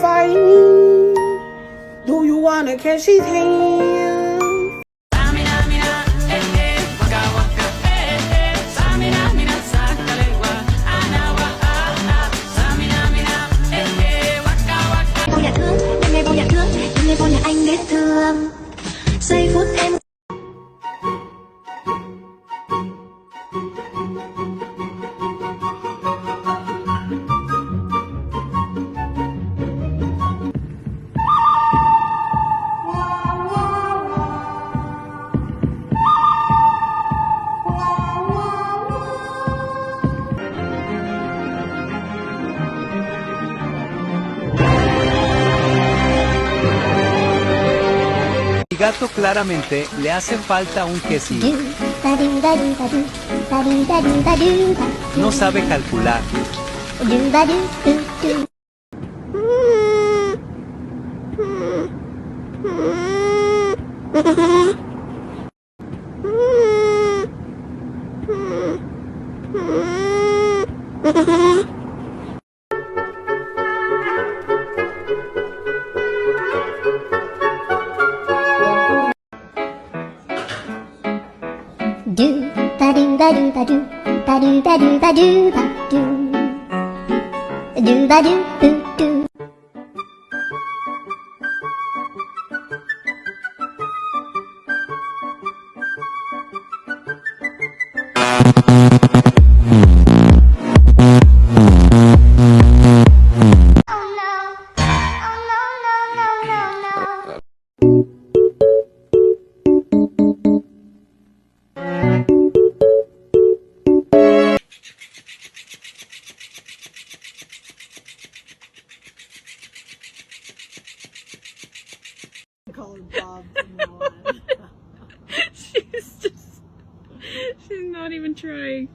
fight me? Do you wanna catch his hand? Anh biết thương giây phút em Mi gato claramente le hace falta un quesillo. No sabe calcular. Do ba do ba do ba do ba do ba do ba do ba do ba do do. Call her Bob from now on. She's not even trying.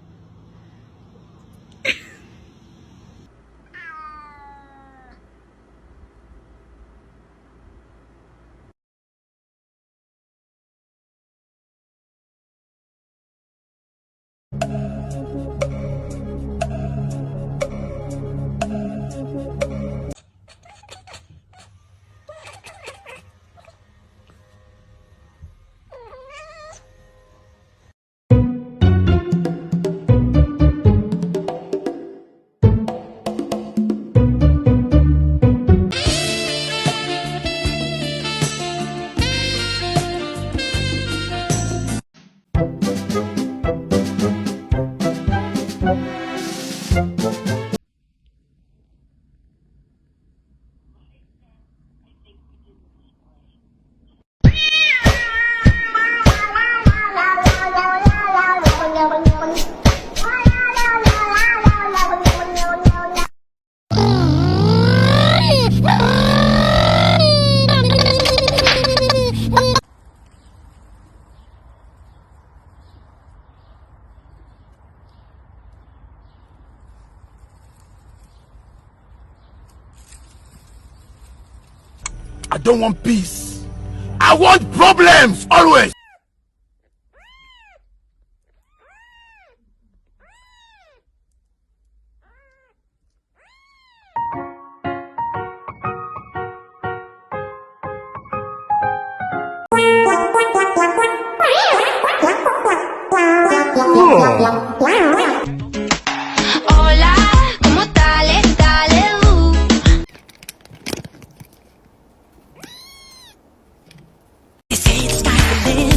I don't want peace. I want problems always. Hola, ¿cómo dale, dale, You say it's time to live.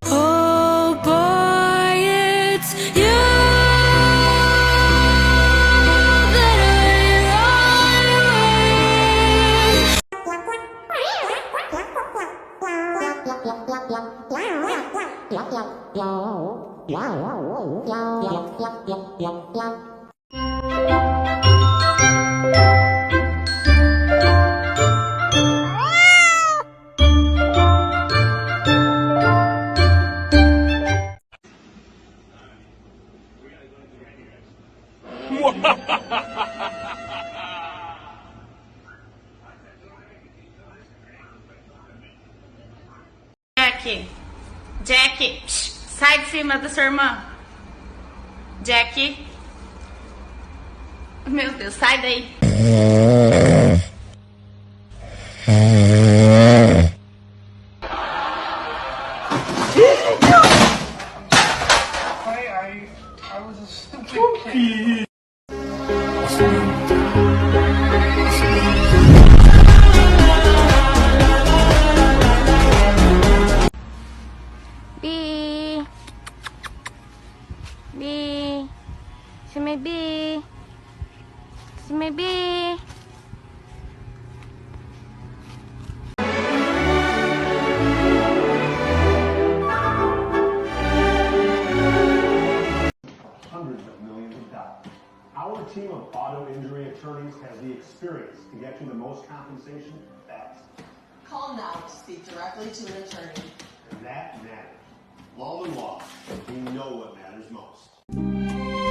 Oh boy, it's you that Jack, sai de cima da sua irmã. Jack. Meu Deus, sai daí. I was a stupid kid. B. B. See me B. See me B. Hundreds of millions of dollars. Our team of auto injury attorneys has the experience to get you the most compensation fast. Call now to speak directly to an attorney. And that matters. Law and law. We know what matters most.